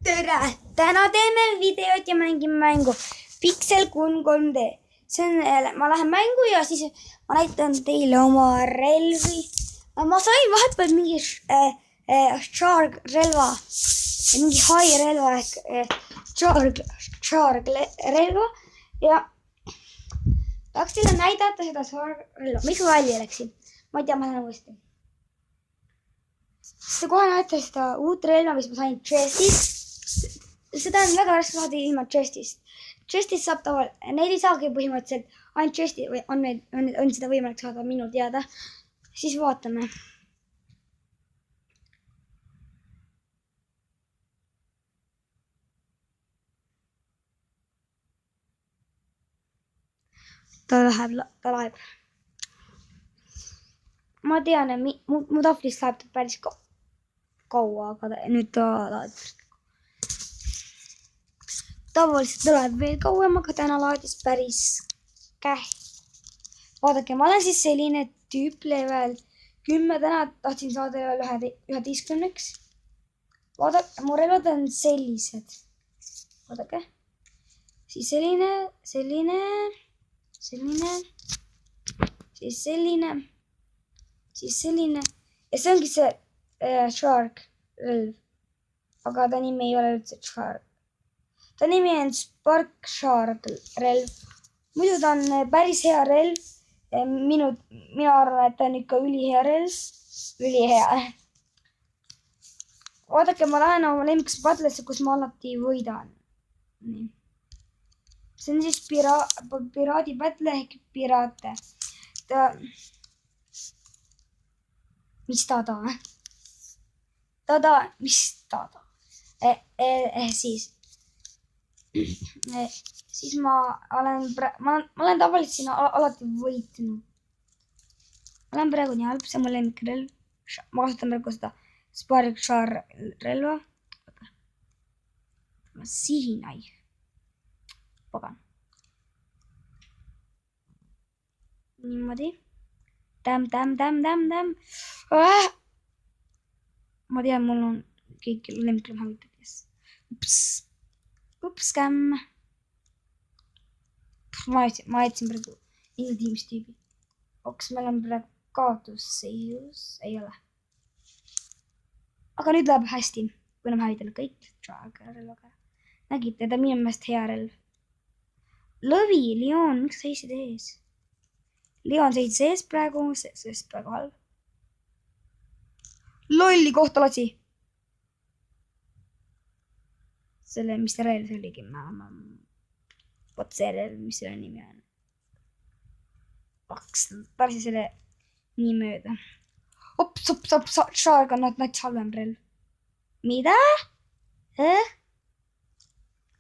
tere! Täna teeme videot ja mängime mängu Pixel Gun 3D. Ma lähen mängu ja siis ma näitan teile oma relvi. Ma sain vahepeal mingi Shark relva, mingi hai relva ehk Shark relva ja tahaks teile näidata seda Shark relva. Miks ma välja läksin? Ma ei tea, ma lähen uuesti. Sest kohe näete seda uut relva, mis ma sain chestist. Seda on väga raske saada ilma chestist. Chestist saab neid ei saagi põhimõtteliselt, ainult chesti on seda võimalik saada minu teada. Siis vaatame. Ta läheb. Ma tean, et mu tahvlist läheb ta päris kaua, aga nüüd ta laadib. Tavaliselt tuleb veel kauem, aga täna laadis päris Vaadake, ma olen siis selline tüüp level 10, täna tahtsin saada level 11. Vaadake, mu relvad on sellised. Vaadake. Siis selline. Siis selline. Ja see ongi see Shark relv. Aga ta nimi ei ole üldse Shark. Ta nimi on Spark Shark relv. Muidu ta on päris hea relv. Minu arvan, et ta on ikka ülihea relv. Ülihea. Vaadake, ma lähen oma lemmiks padlesse, kus ma alati võidan. Nii. See on siis piraadi padle ehk piraate. Mis tada? Siis ma olen tavaliselt siin alati võitnud. Ma olen praegu nii halb, see on mu lemmikrelv. Ma kasutan praegu seda Spark Shark relva. Ma sihinai. Pagan. Niimoodi. Täm. Ma tean, mul on kõik lemmikrelv hävitab. Ups, kämm. Ma jätsin praegu tiimistüübi. Kas meil on praegu kaotusseisus? Ei ole. Aga nüüd läheb hästi. Kui oleme hävitanud kõik relvaga. Nägite, ta minu meelest hea relv. Lõvi, Leon, miks seisid ees? Leon seisis ees praegu, sest praegu halb. Lolli kohta lasi. Selle, mis relv see oligi, Vot see relv, mis selle nimi on. Tarsi selle nii mööda. Shark on nats halvem relv. Mida?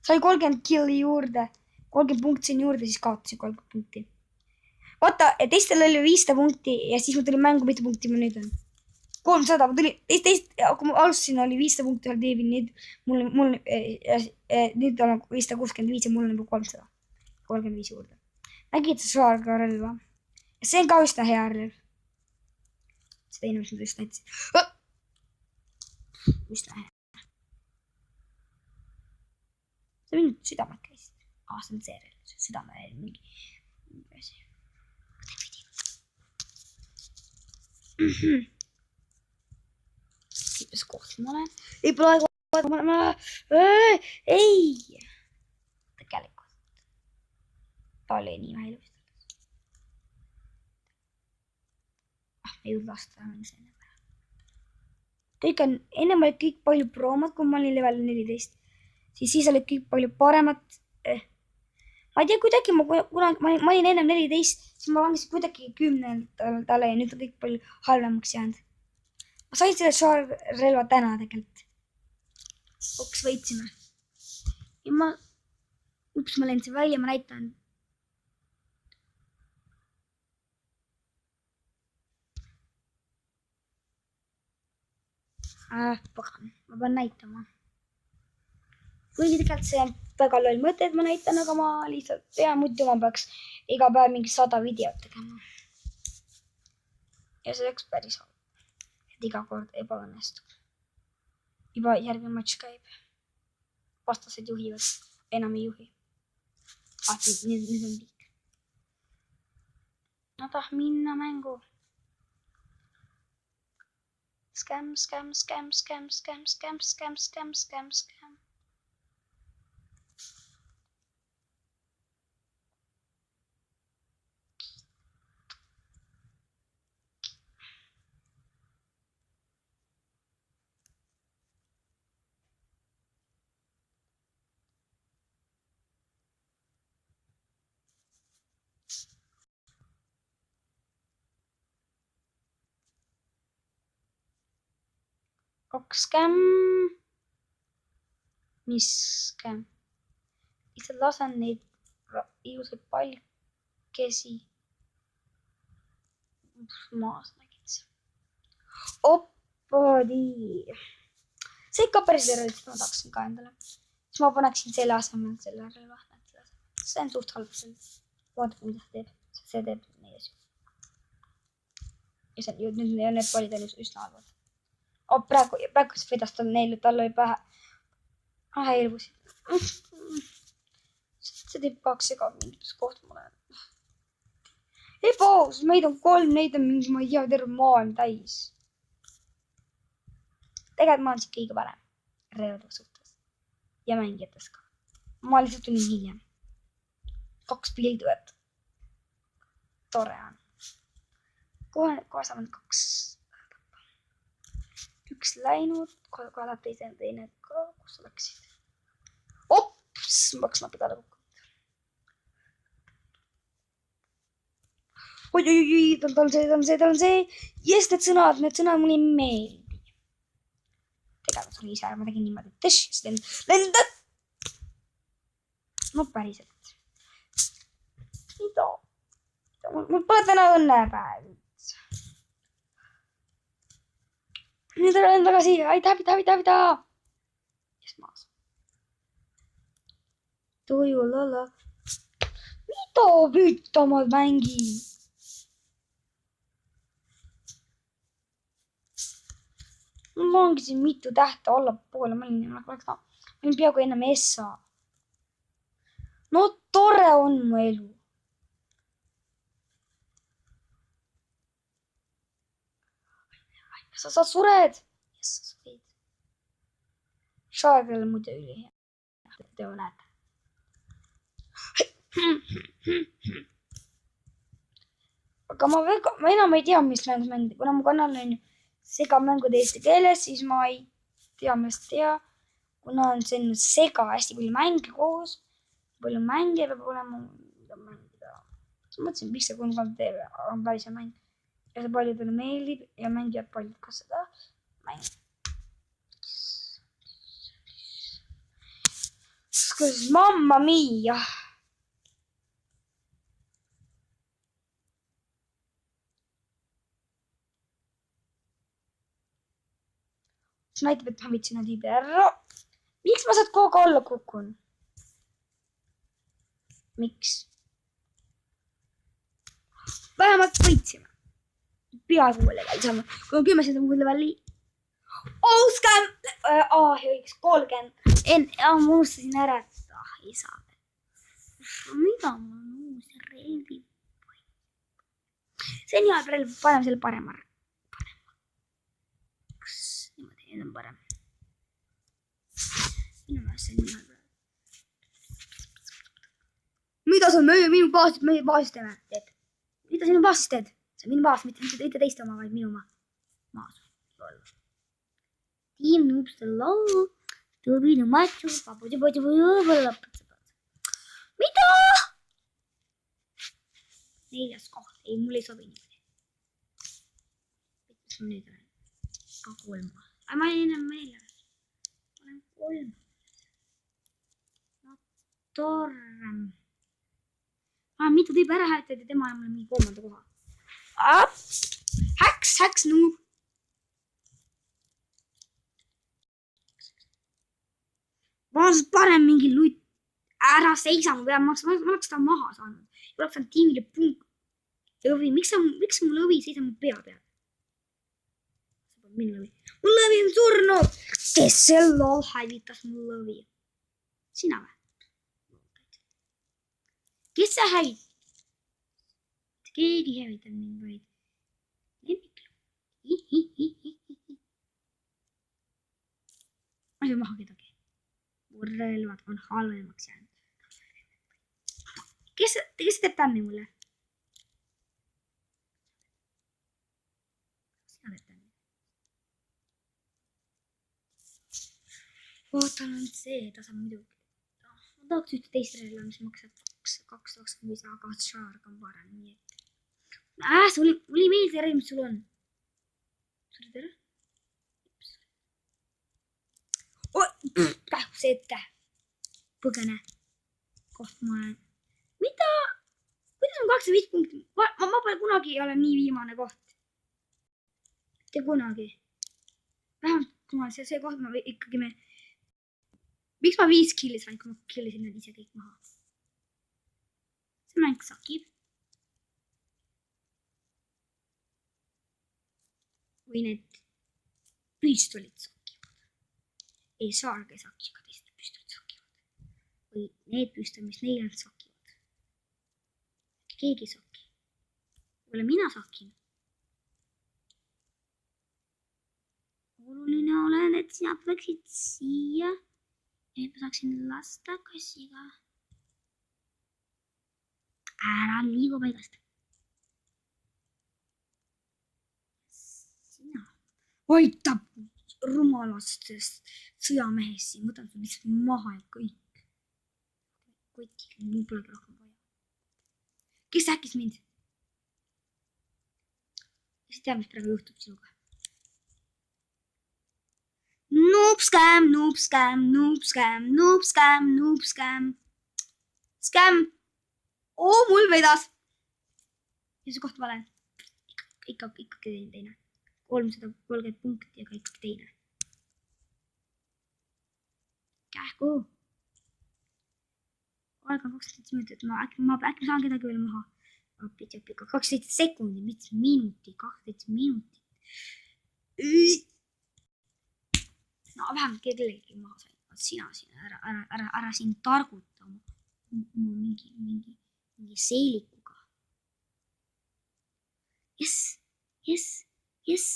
Sai 30 killi juurde. 30 punkti sain juurde, siis kaotasin 30 punkti. Vaata, teistel oli 500 punkti ja siis ma tulin mängu, mitu punkti ma nüüd on. 300, ma tulin, kui ma alustasin, oli 500 punkti ühel tiivil, nüüd on 565 ja mul on 335 juurde. Nägid see Shark relva? Ja see on ka üsna hea relv. Seda inimesed just näitasid. Üsna hea. See mind südamed käisid. See on see relv, südame mingi asi. Mis kohta ma olen? Ei praegu. Ei! Tegelikult. Ta oli nii vähe ilusti. Ei jõud lasta. Kõik on, ennem olid kõik palju proomad, kui ma olin level 14. Siis olid kõik palju paremat. Ma ei tea, kuidagi ma olin ennem 14, siis ma langesin kuidagi 10 talle ja nüüd on kõik palju halvemaks jäänud. Ma sain selle Shark relva täna tegelikult. Võitsime. Ja ma lendasin välja, ma näitan. Pagan, ma pean näitama. Kuigi tegelikult see on väga loll mõte, et ma näitan, aga ma lihtsalt tean, muidu ma peaks iga päev mingi 100 videot tegema. Ja see oleks päris halb. Et iga kord ebaõnnestub. Juba järgmine matš käib. vastased juhivad. Enam ei juhi. Nüüd on pikk. Ma tahan minna mängu. Scam. 2 skämm. Mis skämm? Lihtsalt lasen neid ilusaid palkesi maas nägid. Oppodi. See ikka päris relv, ma tahaksin ka endale. Siis ma paneksin selle asemel selle relva. See on suht halb relv. Vaadake, mida see teeb. See teeb neid asju. Ja nüüd need palid on üsna halvad. Praegu see vedas tal neile, tal oli pähe elvusid. See teeb kaks sega mingites koht mulle. Ebaus, meid on 3, neid on mingi, ma ei tea, terve maailm täis. Tegelikult ma olen siit kõige parem relvade suhtes. Ja mängijates ka. Ma lihtsalt tulin hiljem. 2 pildujat. Tore on. Kohe saame 2. Üks läinud, kohe läheb teine ka, kus sa läksid. Ops, ma peaks napi talle kukkunud. Oi, tal on see. Yes, need sõnad mulle ei meeldi. Tegelikult oli ise, ma tegin niimoodi, siis lendad. No päriselt. Mida? Mul pole täna õnnepäev. Nüüd olen tagasi, aita. Yes, maas. Tujulala. Mida püüta ma mängin? Ma ongi mitu tähte allapoole, ma olin peaaegu ennem Essa. No tore on mu elu. Sa sured. Yes, sa surid. Shaarel muide ülihea. Te näete. Aga ma enam ei tea, mis mängus mängida. Kuna mu kanal on segamängud eesti keeles, siis ma ei tea, mis tea. Kuna on selline sega hästi palju mänge koos. Palju mänge peab olema. Mida mängida. Ma mõtlesin, miks see 3D on päris hea mäng. Ja see paljudele meeldib ja mängijad paljud ka seda mäng. Kus mamma mia. See näitab, et ma võtsin nad ibe ära. Miks ma sealt kogu alla kukun? Miks? Vähemalt võitsime. Peaaegu level saame. Kui on 10 uue leveli. Scam! Õigus, 30. Ma unustasin ära, et ei saa. Mida mul on uus relvi? See on hea relv, paneme selle parema. Niimoodi, nüüd on parem. Minu meelest see on nii hea. Mida sa minu baasist teed? Mida sinu baasist teed? See on minu baas, mitte teiste oma, vaid minu maas. Team noobs the law. Tubinu machu. Mida? 4. koht. Ei, mul ei sobi niimoodi. Mis ma nüüd olen? Ka 3. Ma olen enam 4. Ma olen 3. No torm. Mitu tüüpi ära hääletad ja tema on mingi 3. koha. Häks noob. Ma oleks parem mingi lutt. Ära seisa mu peal. Ma oleks ta maha saanud. Ma oleks saanud tiimile punkt. Lõvi, miks mu lõvi seisa mu pea peal? Minu lõvi. Mul lõvi on surnud. Kes see lol hävitas mu lõvi? Sina või? Kes sa hävitad? Keegi hävitab mind vaid. Lemmiklu. Ma ei saa maha kedagi. Mu relvad on halvemaks jäänud. Kes teeb tämmi mulle? Sina teeb tämmi. Ootan on see, ta saab muidugi. Ma tahaks ühte teist relva, mis maksab 225, aga Char on parem, nii et. Sulle meeldis ära, mis sul on. Sul tere? See ette. Põgene. Koht ma olen. Mida? Kuidas on 205 punkti? Ma pole kunagi ei ole nii viimane koht. Mitte kunagi. Vähemalt kui ma see koht ma ikkagi me. Miks ma 5 killi sain, kui ma killisin need ise kõik maha? See mäng sakib. Või need püstolid sakivad. Ei saarge saki, aga teised püstolid sakivad. Või need püstolid, mis neil on sakivad. Keegi saki. Võib-olla mina sakin. Oluline olen, et sina tuleksid siia. Ja ma saaksin lasta kassiga. Ära liigu paigast. Sina. Aitab rumalastest sõjamehest siin. Võtan sul lihtsalt maha ja kõik. Kotil, mul polegi rohkem vaja. Kes äkkis mind? Kes teab, mis praegu juhtub sinuga? Noob scam, noob scam, noob scam, noob scam, noob scam. Scam. Mul vedas. Ja see koht vale. Ikkagi teine. 330 punkti, aga ikkagi teine. Kähku. Aega 27 minutit. Ma äkki saan kedagi veel maha. 27 sekundi, mitte minuti. 27 minutit. No vähemalt kellegi maha sain. Sina siin, ära siin targuta mingi seelikuga. Yes. Ei,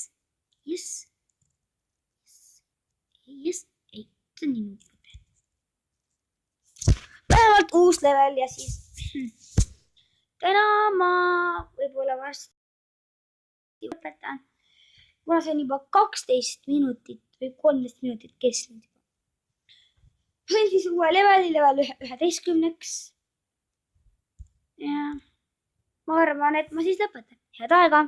see on nii nuupide. Vähemalt uus level ja siis täna ma võib-olla varsti lõpetan. Kuna see on juba 12 minutit või 13 minutit kestnud juba. Ma sain siis uue leveli, level 11-ks. Ja ma arvan, et ma siis lõpetan. Head aega!